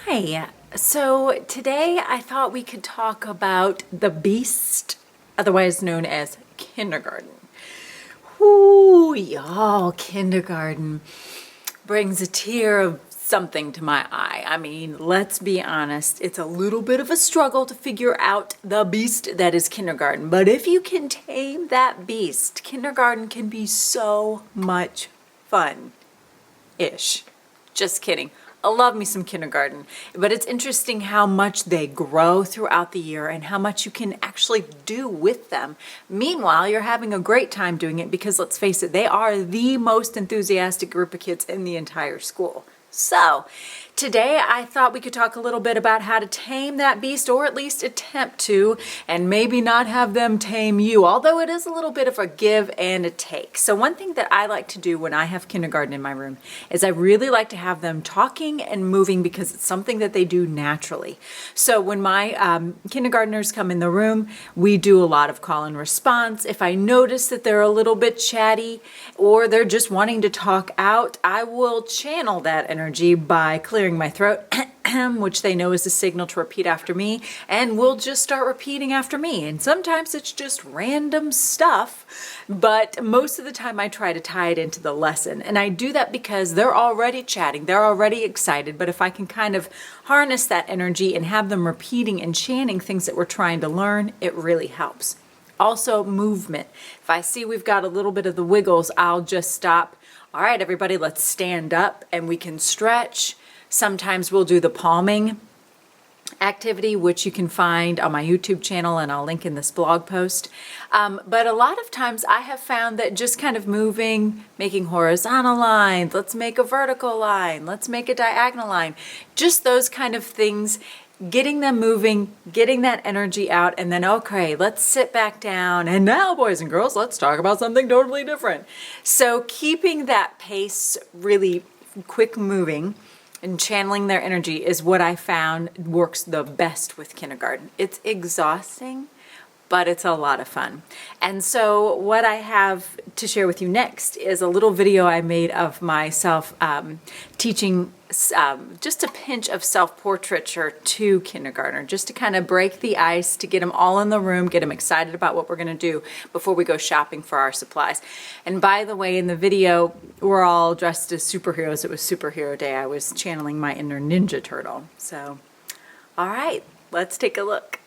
Hi. So today I thought we could talk about the beast, otherwise known as kindergarten. Ooh, y'all, kindergarten brings a tear of something to my eye. I mean, let's be honest, it's a little bit of a struggle to figure out the beast that is kindergarten. But if you can tame that beast, kindergarten can be so much fun-ish. Just kidding. I love me some kindergarten, but it's interesting how much they grow throughout the year and how much you can actually do with them. Meanwhile, you're having a great time doing it because let's face it, they are the most enthusiastic group of kids in the entire school. So today I thought we could talk a little bit about how to tame that beast, or at least attempt to, and maybe not have them tame you, although it is a little bit of a give and a take. So one thing that I like to do when I have kindergarten in my room is I really like to have them talking and moving because it's something that they do naturally. So when my kindergartners come in the room, we do a lot of call and response. If I notice that they're a little bit chatty or they're just wanting to talk out, I will channel that energy by clearing my throat, which they know is a signal to repeat after me, and we'll just start repeating after me. And sometimes it's just random stuff, but most of the time I try to tie it into the lesson. And I do that because they're already chatting, they're already excited, but if I can kind of harness that energy and have them repeating and chanting things that we're trying to learn, it really helps. Also, movement. If I see we've got a little bit of the wiggles, I'll just stop. All right, everybody, let's stand up and we can stretch. Sometimes we'll do the palming activity, which you can find on my YouTube channel, and I'll link in this blog post. But a lot of times I have found that just kind of moving, making horizontal lines, let's make a vertical line, let's make a diagonal line, just those kind of things, getting them moving, getting that energy out, and then, okay, let's sit back down. And now, boys and girls, let's talk about something totally different. So keeping that pace really quick moving and channeling their energy is what I found works the best with kindergarten. It's exhausting, but it's a lot of fun. And so what I have to share with you next is a little video I made of myself teaching just a pinch of self-portraiture to kindergartner, just to kind of break the ice, to get them all in the room, get them excited about what we're going to do before we go shopping for our supplies. And by the way, in the video, we're all dressed as superheroes. It was superhero day. I was channeling my inner Ninja Turtle. So, all right, let's take a look.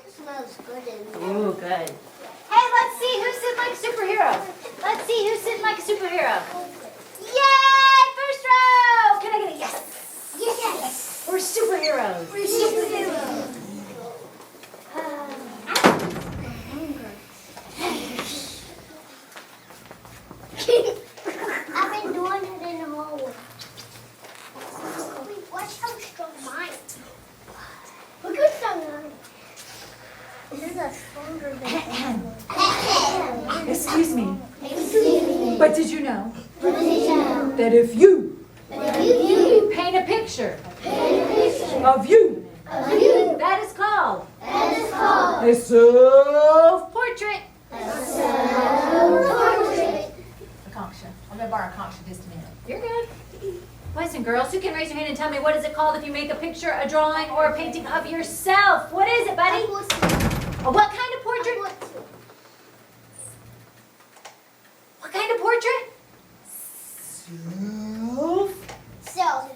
Smells good in there. Ooh, good. Hey, let's see who's sitting like a superhero. Let's see who's sitting like a superhero. Yay! First row! Can I get a yes? Yes. We're superheroes. We're superheroes. I've been doing it in the hallway. Watch how strong mine is. Look how strong mine is. This is stronger than Excuse me, Excuse me. but did you know What is it now? that if you You Paint a picture paint a picture of you of you. that is called That is called a self-portrait. a self-portrait. A conch shell. I'm going to borrow a conch shell just a minute. You're good. Boys and girls, who can raise your hand and tell me what is it called if you make a picture, a drawing, or a painting of yourself? What is it, buddy? What kind of portrait? What kind of portrait? Self.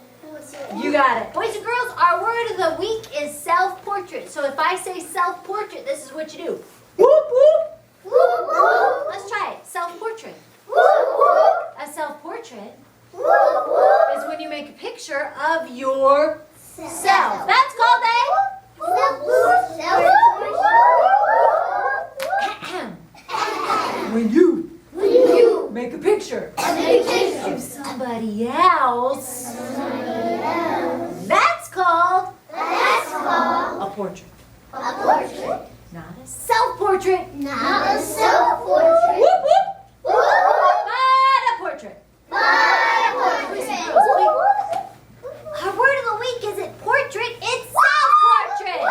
You got it. Boys and girls, our word of the week is self-portrait. So if I say self-portrait, this is what you do. whoop whoop. Whoop, whoop. Let's try it. Self-portrait. Whoop, whoop. A self-portrait Whoop, whoop. is when you make a picture of yourself. Self. That's called a... When you You make a picture make picture. of somebody else. That's called That's called a portrait. a portrait. Not a self-portrait. Not a self-portrait. Whoop, whoop. Whoop, whoop. But a portrait. But a Boys and portrait. girls, our word of the week isn't portrait, it's self-portrait.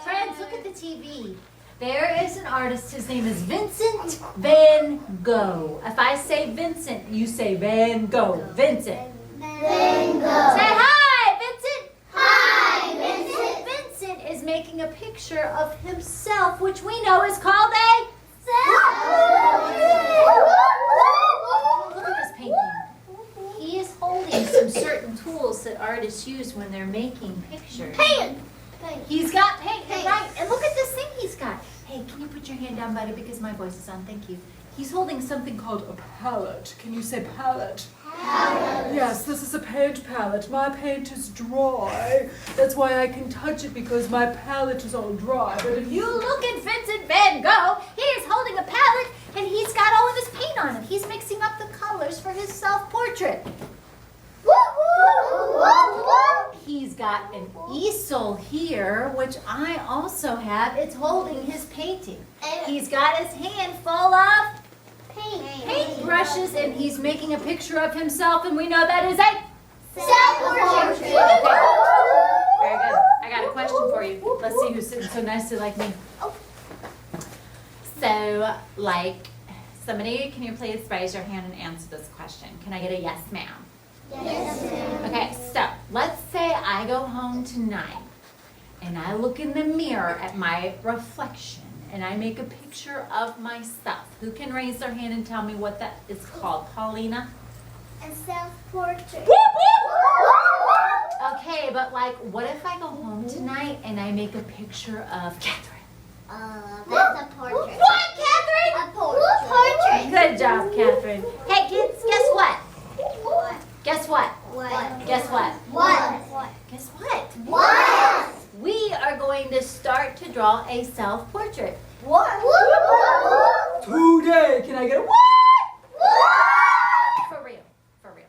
Friends, look at the TV. There is an artist, his name is Vincent Van Gogh. If I say Vincent, you say Van Gogh. Vincent. Van Gogh. Say hi. picture of himself, which we know is called a Look at this painting. He is holding some certain tools that artists use when they're making pictures. Paint. He's got paint, right? And look at this thing he's got. Hey, can you put your hand down, buddy, because my voice is on. Thank you. He's holding something called a palette. Can you say palette? Palette. Yes, this is a paint palette. My paint is dry. That's why I can touch it, because my palette is all dry. But if you look at Vincent Van Gogh, he is holding a palette and he's got all of his paint on it. He's mixing up the colors for his self-portrait. He's got an easel here, which I also have. It's holding his painting. He's got his hand full of paint brushes, and he's making a picture of himself, and we know that is a self-portrait. Very good. I got a question for you. Let's see who's sitting so nicely like me. So, like, somebody, can you please raise your hand and answer this question? Can I get a yes, ma'am? Yes, ma'am. Okay, so let's say I go home tonight and I look in the mirror at my reflection and I make a picture of myself. Who can raise their hand and tell me what that is called? Paulina? A self-portrait. Okay, but like, what if I go home tonight and I make a picture of Catherine? That's a portrait. What, Catherine? A portrait. Good job, Catherine. Hey, kids, guess what? What? Guess what? What? Guess what? What? Guess what? What? We are going to start to draw a self-portrait. What? Today, can I get a what? For real, for real.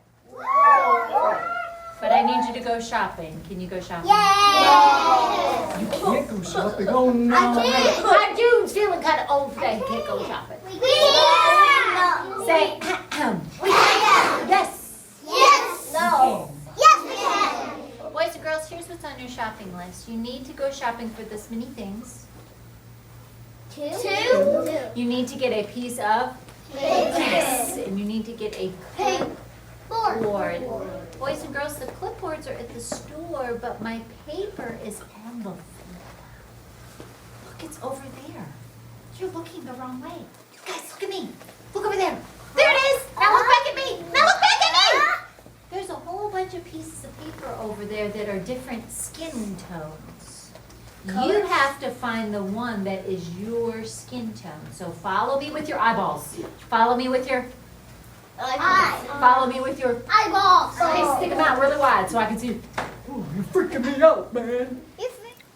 But I need you to go shopping. Can you go shopping? Yay! You can't go shopping. Oh no. My June's feeling kind of old today. Can't go shopping. We can. Say, We can. yes. Yes. No. Yes, we can. Boys and girls, here's what's on your shopping list. You need to go shopping for this many things. Two. You need to get a piece of yes, and you need to get a clipboard. Boys and girls, the clipboards are at the store, but my paper is on the floor. Look, it's over there. You're looking the wrong way. You guys, look at me. Look over there. There it is. Now look back at me. Now look back at me. There's a whole bunch of pieces of paper over there that are different skin tones. You have to find the one that is your skin tone. So follow me with your eyeballs. Follow me with your Follow me with your eyeballs. Okay, stick them out really wide so I can see. Ooh, you're freaking me out, man.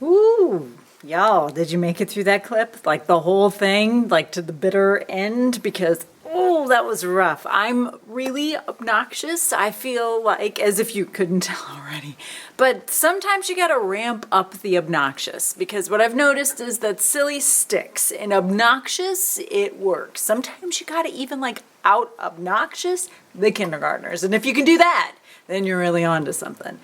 Ooh, y'all, did you make it through that clip? Like the whole thing, like to the bitter end? Because, oh, that was rough. I'm really obnoxious. I feel like, as if you couldn't tell already. But sometimes you gotta ramp up the obnoxious, because what I've noticed is that silly sticks and obnoxious, it works. Sometimes you gotta even like out obnoxious the kindergartners. And if you can do that, then you're really onto something.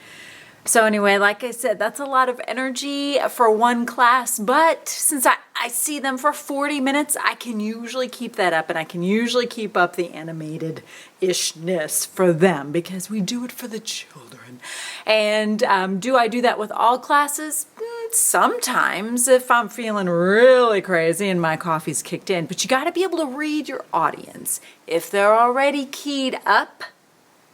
So anyway, like I said, that's a lot of energy for one class, but since I see them for 40 minutes, I can usually keep that up, and I can usually keep up the animated-ishness for them, because we do it for the children. And do I do that with all classes? Sometimes, if I'm feeling really crazy and my coffee's kicked in, but you gotta be able to read your audience. If they're already keyed up,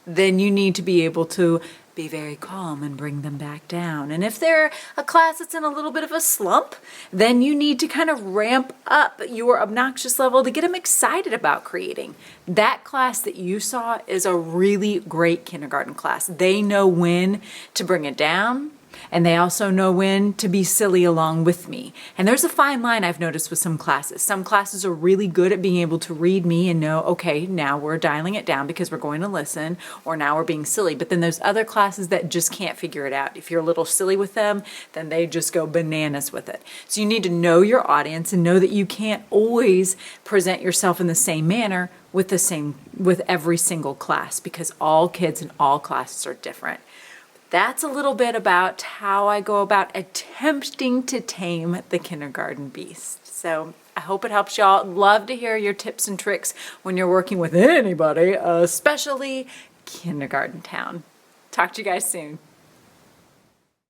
then you need to be able to be very calm and bring them back down. And if they're a class that's in a little bit of a slump, then you need to kind of ramp up your obnoxious level to get them excited about creating. That class that you saw is a really great kindergarten class. They know when to bring it down, and they also know when to be silly along with me. And there's a fine line I've noticed with some classes. Some classes are really good at being able to read me and know, okay, now we're dialing it down because we're going to listen, or now we're being silly. But then there's other classes that just can't figure it out. If you're a little silly with them, then they just go bananas with it. So you need to know your audience and know that you can't always present yourself in the same manner with every single class, because all kids in all classes are different. That's a little bit about how I go about attempting to tame the kindergarten beast. So I hope it helps y'all. Love to hear your tips and tricks when you're working with anybody, especially Kindergarten Town. Talk to you guys soon.